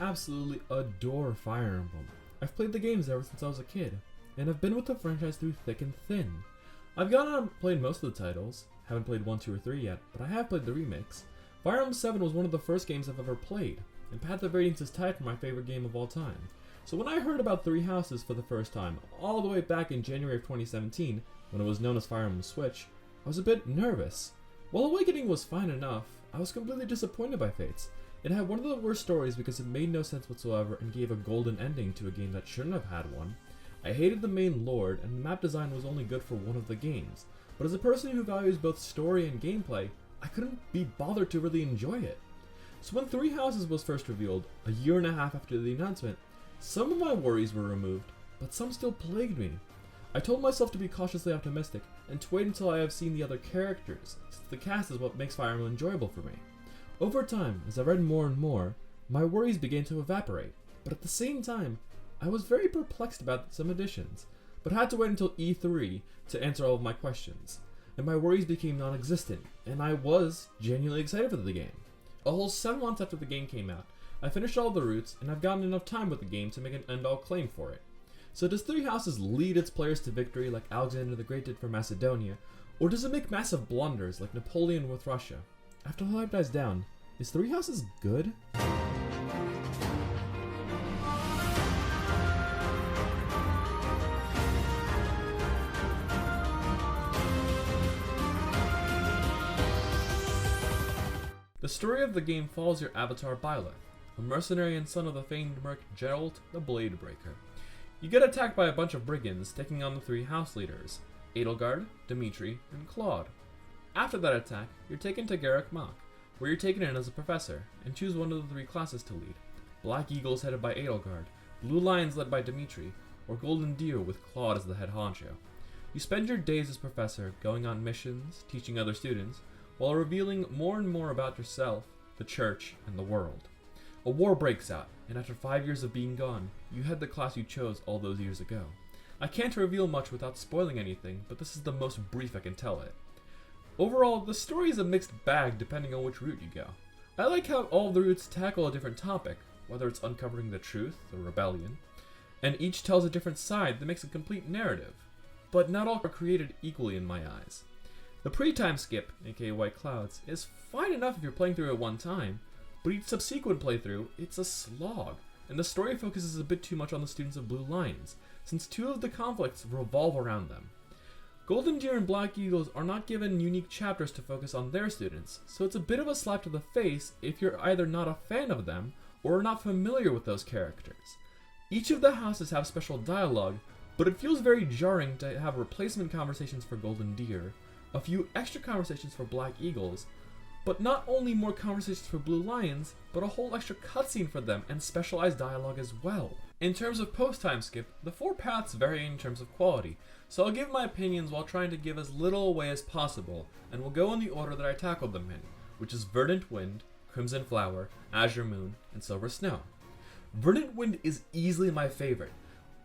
absolutely adore Fire Emblem. I've played the games ever since I was a kid, and I've been with the franchise through thick and thin. I've gone on and played most of the titles, haven't played 1, 2, or 3 yet, but I have played the remakes. Fire Emblem 7 was one of the first games I've ever played, and Path of Radiance is tied for my favorite game of all time. So when I heard about Three Houses for the first time, all the way back in January of 2017, when it was known as Fire Emblem Switch, I was a bit nervous. While Awakening was fine enough, I was completely disappointed by Fates. It had one of the worst stories because it made no sense whatsoever and gave a golden ending to a game that shouldn't have had one. I hated the main lord, and the map design was only good for one of the games, but as a person who values both story and gameplay, I couldn't be bothered to really enjoy it. So when Three Houses was first revealed, a year and a half after the announcement, some of my worries were removed, but some still plagued me. I told myself to be cautiously optimistic and to wait until I have seen the other characters, since the cast is what makes Fire Emblem enjoyable for me. Over time, as I read more and more, my worries began to evaporate, but at the same time, I was very perplexed about some additions, but had to wait until E3 to answer all of my questions, and my worries became non-existent, and I was genuinely excited for the game. A whole 7 months after the game came out, I finished all the routes, and I've gotten enough time with the game to make an end-all claim for it. So does Three Houses lead its players to victory like Alexander the Great did for Macedonia, or does it make massive blunders like Napoleon with Russia? After all hype dies down, is Three Houses good? The story of the game follows your avatar Byleth, a mercenary and son of the famed merc Geralt the Bladebreaker. You get attacked by a bunch of brigands taking on the 3 house leaders, Edelgard, Dimitri, and Claude. After that attack, you're taken to Garruk Mach, where you're taken in as a professor, and choose one of the 3 classes to lead. Black Eagles headed by Edelgard, Blue Lions led by Dimitri, or Golden Deer with Claude as the head honcho. You spend your days as professor, going on missions, teaching other students, while revealing more and more about yourself, the church, and the world. A war breaks out, and after 5 years of being gone, you head the class you chose all those years ago. I can't reveal much without spoiling anything, but this is the most brief I can tell it. Overall, the story is a mixed bag depending on which route you go. I like how all the routes tackle a different topic, whether it's uncovering the truth or rebellion, and each tells a different side that makes a complete narrative, but not all are created equally in my eyes. The pre-time skip, aka White Clouds, is fine enough if you're playing through it one time, but each subsequent playthrough, it's a slog, and the story focuses a bit too much on the students of Blue Lions, since 2 of the conflicts revolve around them. Golden Deer and Black Eagles are not given unique chapters to focus on their students, so it's a bit of a slap to the face if you're either not a fan of them or are not familiar with those characters. Each of the houses have special dialogue, but it feels very jarring to have replacement conversations for Golden Deer, a few extra conversations for Black Eagles, but not only more conversations for Blue Lions, but a whole extra cutscene for them and specialized dialogue as well. In terms of post-time skip, the 4 paths vary in terms of quality, so I'll give my opinions while trying to give as little away as possible, and will go in the order that I tackled them in, which is Verdant Wind, Crimson Flower, Azure Moon, and Silver Snow. Verdant Wind is easily my favorite,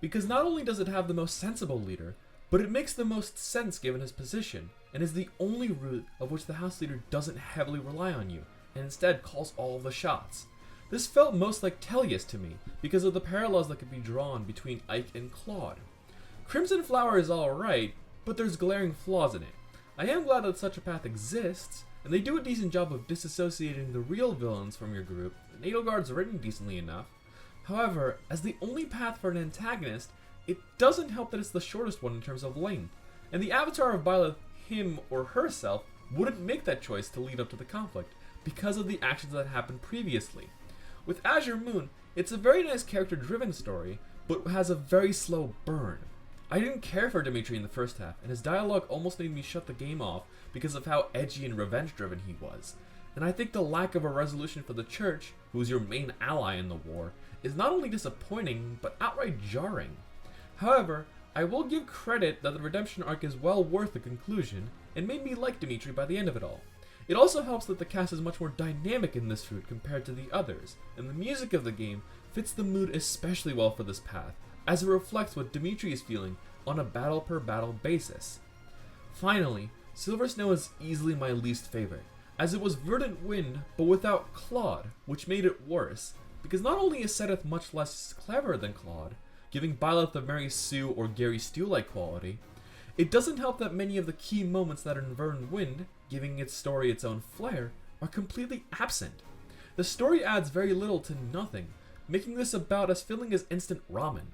because not only does it have the most sensible leader, but it makes the most sense given his position, and is the only route of which the house leader doesn't heavily rely on you, and instead calls all of the shots. This felt most like Tellius to me, because of the parallels that could be drawn between Ike and Claude. Crimson Flower is alright, but there's glaring flaws in it. I am glad that such a path exists, and they do a decent job of disassociating the real villains from your group, and Edelgard's written decently enough. However, as the only path for an antagonist, it doesn't help that it's the shortest one in terms of length, and the avatar of Byleth, him or herself, wouldn't make that choice to lead up to the conflict, because of the actions that happened previously. With Azure Moon, it's a very nice character-driven story, but has a very slow burn. I didn't care for Dimitri in the first half, and his dialogue almost made me shut the game off because of how edgy and revenge-driven he was. And I think the lack of a resolution for the Church, who is your main ally in the war, is not only disappointing, but outright jarring. However, I will give credit that the redemption arc is well worth the conclusion, and made me like Dimitri by the end of it all. It also helps that the cast is much more dynamic in this route compared to the others, and the music of the game fits the mood especially well for this path, as it reflects what Dimitri is feeling on a battle-per-battle basis. Finally, Silver Snow is easily my least favorite, as it was Verdant Wind but without Claude, which made it worse, because not only is Seth much less clever than Claude, giving Byleth the Mary Sue or Gary Stu-like quality, it doesn't help that many of the key moments that are in Verdant Wind, giving its story its own flair, are completely absent. The story adds very little to nothing, making this about as filling as instant ramen.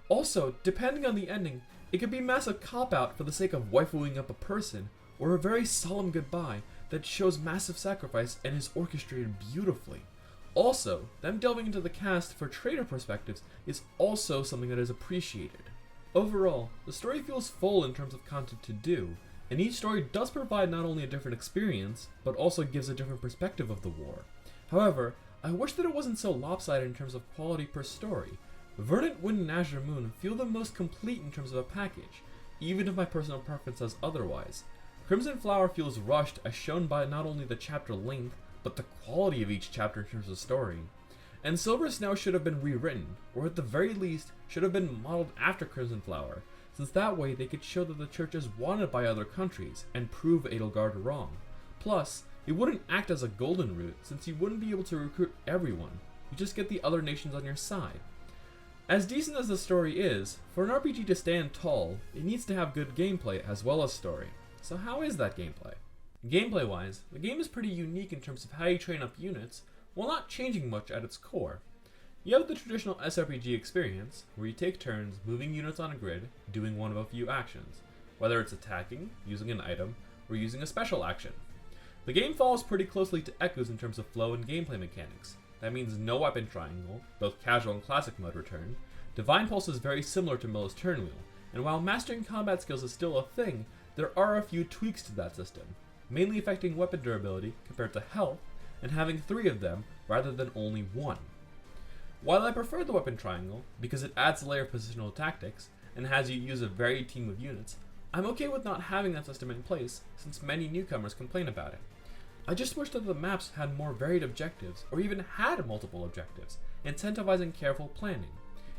Also, depending on the ending, it could be a massive cop-out for the sake of waifuing up a person, or a very solemn goodbye that shows massive sacrifice and is orchestrated beautifully. Also, them delving into the cast for traitor perspectives is also something that is appreciated. Overall, the story feels full in terms of content to do, and each story does provide not only a different experience, but also gives a different perspective of the war. However, I wish that it wasn't so lopsided in terms of quality per story. Verdant Wind and Azure Moon feel the most complete in terms of a package, even if my personal preference says otherwise. Crimson Flower feels rushed as shown by not only the chapter length, but the quality of each chapter in terms of story. And Silver Snow should have been rewritten, or at the very least, should have been modeled after Crimson Flower, since that way they could show that the church is wanted by other countries, and prove Edelgard wrong. Plus, it wouldn't act as a golden route, since you wouldn't be able to recruit everyone, you just get the other nations on your side. As decent as the story is, for an RPG to stand tall, it needs to have good gameplay as well as story. So how is that gameplay? Gameplay-wise, the game is pretty unique in terms of how you train up units, while not changing much at its core. You have the traditional SRPG experience, where you take turns moving units on a grid, doing one of a few actions, whether it's attacking, using an item, or using a special action. The game follows pretty closely to Echoes in terms of flow and gameplay mechanics. That means no weapon triangle, both casual and classic mode return. Divine Pulse is very similar to Milla's turn wheel, and while mastering combat skills is still a thing, there are a few tweaks to that system, mainly affecting weapon durability compared to health, and having 3 of them rather than only 1. While I prefer the weapon triangle, because it adds a layer of positional tactics, and has you use a varied team of units, I'm okay with not having that system in place, since many newcomers complain about it. I just wish that the maps had more varied objectives, or even had multiple objectives, incentivizing careful planning.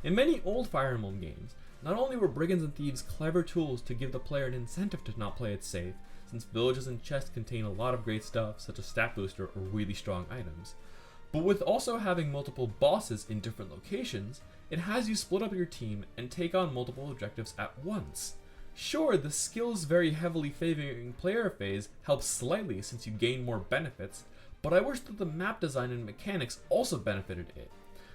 In many old Fire Emblem games, not only were brigands and thieves clever tools to give the player an incentive to not play it safe, since villages and chests contain a lot of great stuff such as stat booster or really strong items, but with also having multiple bosses in different locations, it has you split up your team and take on multiple objectives at once. Sure, the skills very heavily favoring player phase helps slightly since you gain more benefits, but I wish that the map design and mechanics also benefited it.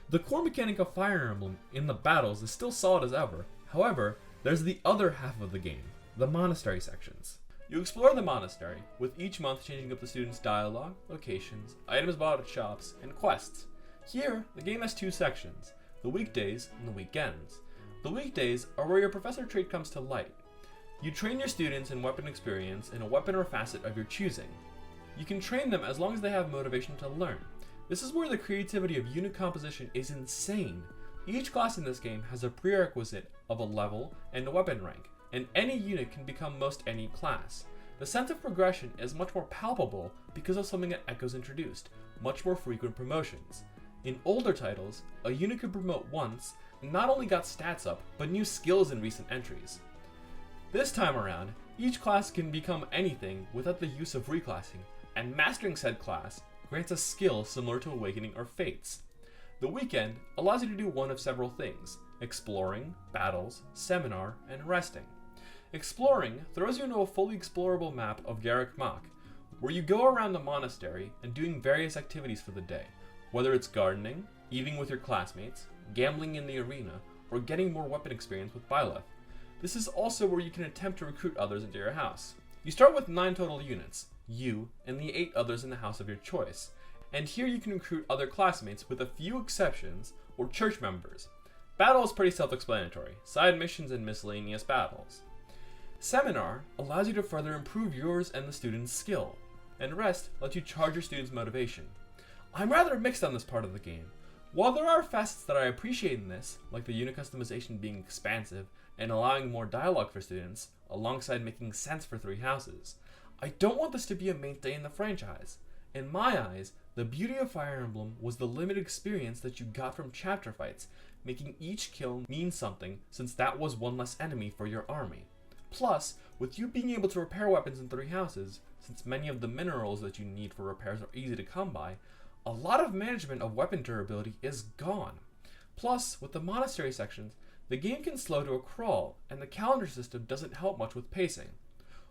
The core mechanic of Fire Emblem in the battles is still solid as ever, however, there's the other half of the game, the monastery sections. You explore the monastery, with each month changing up the students' dialogue, locations, items bought at shops, and quests. Here, the game has 2 sections, the weekdays and the weekends. The weekdays are where your professor trait comes to light. You train your students in weapon experience in a weapon or facet of your choosing. You can train them as long as they have motivation to learn. This is where the creativity of unit composition is insane. Each class in this game has a prerequisite of a level and a weapon rank, and any unit can become most any class. The sense of progression is much more palpable because of something that Echoes introduced, much more frequent promotions. In older titles, a unit could promote once, and not only got stats up, but new skills in recent entries. This time around, each class can become anything without the use of reclassing, and mastering said class grants a skill similar to Awakening or Fates. The weekend allows you to do one of several things: exploring, battles, seminar, and resting. Exploring throws you into a fully explorable map of Garrick Mach, where you go around the monastery and doing various activities for the day, whether it's gardening, eating with your classmates, gambling in the arena, or getting more weapon experience with Byleth. This is also where you can attempt to recruit others into your house. You start with 9 total units, you and the 8 others in the house of your choice, and here you can recruit other classmates with a few exceptions, or church members. Battle is pretty self-explanatory, side missions and miscellaneous battles. Seminar allows you to further improve yours and the student's skill, and rest lets you charge your students' motivation. I'm rather mixed on this part of the game. While there are facets that I appreciate in this, like the unit customization being expansive and allowing more dialogue for students, alongside making sense for 3 houses, I don't want this to be a mainstay in the franchise. In my eyes, the beauty of Fire Emblem was the limited experience that you got from chapter fights, making each kill mean something since that was one less enemy for your army. Plus, with you being able to repair weapons in 3 houses, since many of the minerals that you need for repairs are easy to come by, a lot of management of weapon durability is gone. Plus, with the monastery sections, the game can slow to a crawl, and the calendar system doesn't help much with pacing.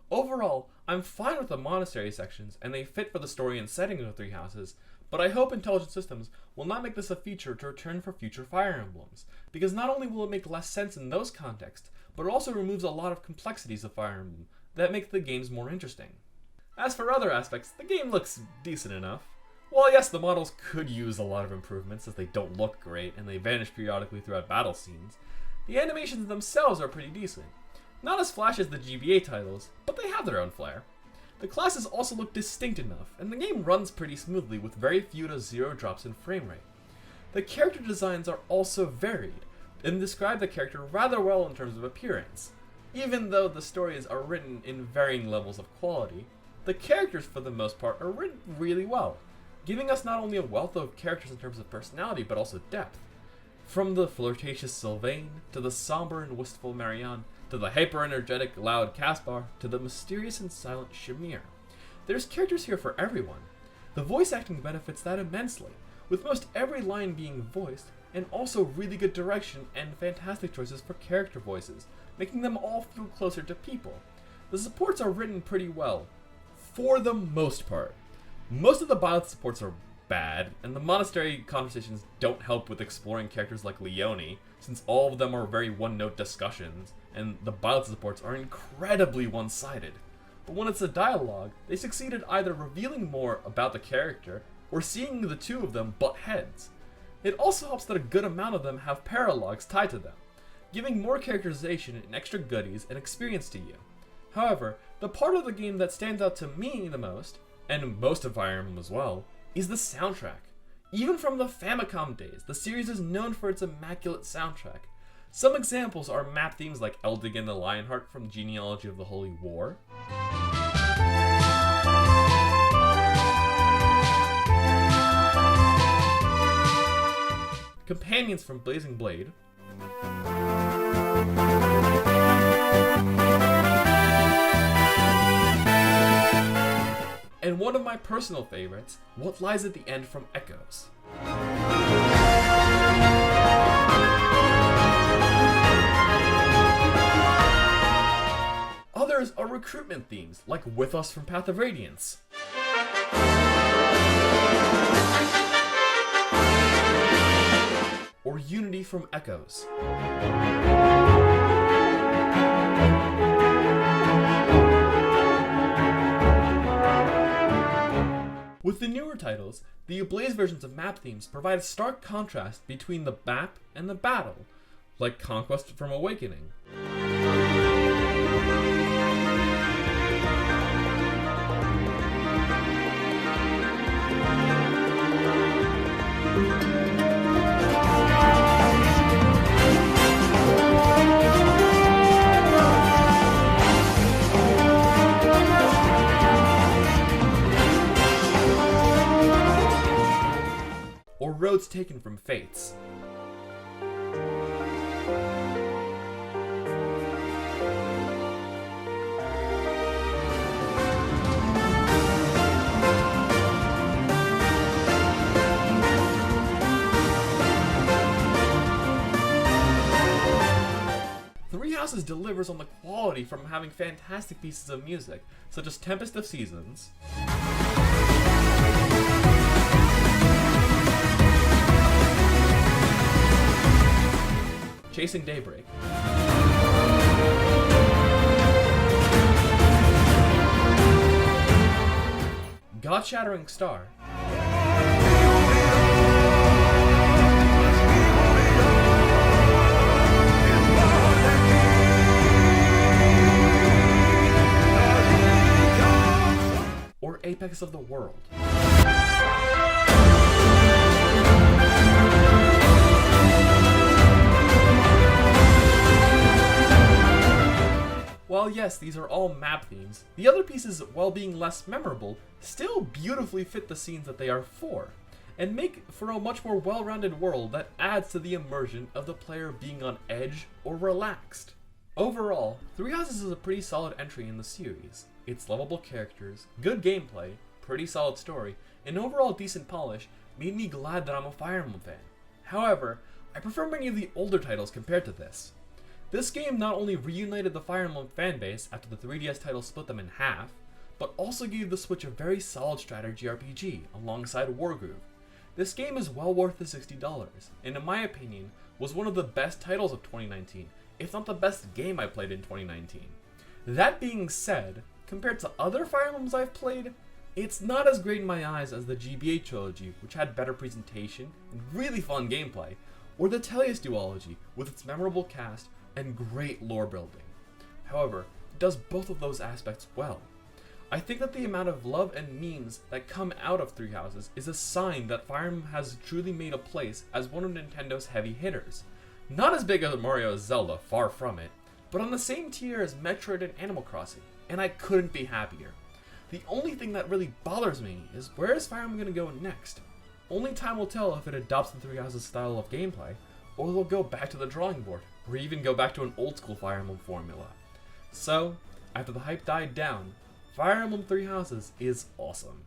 Overall, I'm fine with the monastery sections, and they fit for the story and setting of the Three Houses, but I hope Intelligent Systems will not make this a feature to return for future Fire Emblems, because not only will it make less sense in those contexts, but it also removes a lot of complexities of Fire Emblem that make the games more interesting. As for other aspects, the game looks decent enough. While yes, the models could use a lot of improvements as they don't look great and they vanish periodically throughout battle scenes, the animations themselves are pretty decent. Not as flashy as the GBA titles, but they have their own flair. The classes also look distinct enough, and the game runs pretty smoothly with very few to zero drops in frame rate. The character designs are also varied, and describe the character rather well in terms of appearance. Even though the stories are written in varying levels of quality, the characters for the most part are written really well, giving us not only a wealth of characters in terms of personality, but also depth. From the flirtatious Sylvain, to the somber and wistful Marianne, to the hyper-energetic, loud Caspar, to the mysterious and silent Shamir. There's characters here for everyone. The voice acting benefits that immensely, with most every line being voiced, and also really good direction and fantastic choices for character voices, making them all feel closer to people. The supports are written pretty well, for the most part. Most of the Byleth supports are bad, and the monastery conversations don't help with exploring characters like Leone, since all of them are very one-note discussions, and the Byleth supports are incredibly one-sided. But when it's a dialogue, they succeed at either revealing more about the character, or seeing the two of them butt heads. It also helps that a good amount of them have paralogs tied to them, giving more characterization and extra goodies and experience to you. However, the part of the game that stands out to me the most, and most of Fire Emblem as well, is the soundtrack. Even from the Famicom days, the series is known for its immaculate soundtrack. Some examples are map themes like Eldigan the Lionheart from Genealogy of the Holy War, companions from Blazing Blade, and one of my personal favorites, What Lies at the End from Echoes. Others are recruitment themes, like With Us from Path of Radiance. Or Unity from Echoes. With the newer titles, the Ablaze versions of map themes provide a stark contrast between the map and the battle, like Conquest from Awakening. Or Roads Taken from Fates. Three Houses delivers on the quality from having fantastic pieces of music, such as Tempest of Seasons, Chasing Daybreak, God-Shattering Star, or Apex of the World. While yes, these are all map themes, the other pieces, while being less memorable, still beautifully fit the scenes that they are for, and make for a much more well-rounded world that adds to the immersion of the player being on edge or relaxed. Overall, Three Houses is a pretty solid entry in the series. Its lovable characters, good gameplay, pretty solid story, and overall decent polish made me glad that I'm a Fire Emblem fan. However, I prefer many of the older titles compared to this. This game not only reunited the Fire Emblem fanbase after the 3DS title split them in half, but also gave the Switch a very solid strategy RPG alongside Wargroove. This game is well worth the $60, and in my opinion, was one of the best titles of 2019, if not the best game I played in 2019. That being said, compared to other Fire Emblems I've played, it's not as great in my eyes as the GBA trilogy, which had better presentation and really fun gameplay, or the Tellius duology with its memorable cast and great lore building. However, it does both of those aspects well. I think that the amount of love and memes that come out of Three Houses is a sign that Fire Emblem has truly made a place as one of Nintendo's heavy hitters. Not as big as Mario or Zelda, far from it, but on the same tier as Metroid and Animal Crossing, and I couldn't be happier. The only thing that really bothers me is where is Fire Emblem going to go next? Only time will tell if it adopts the Three Houses style of gameplay, or they'll go back to the drawing board, or even go back to an old school Fire Emblem formula. So, after the hype died down, Fire Emblem Three Houses is awesome.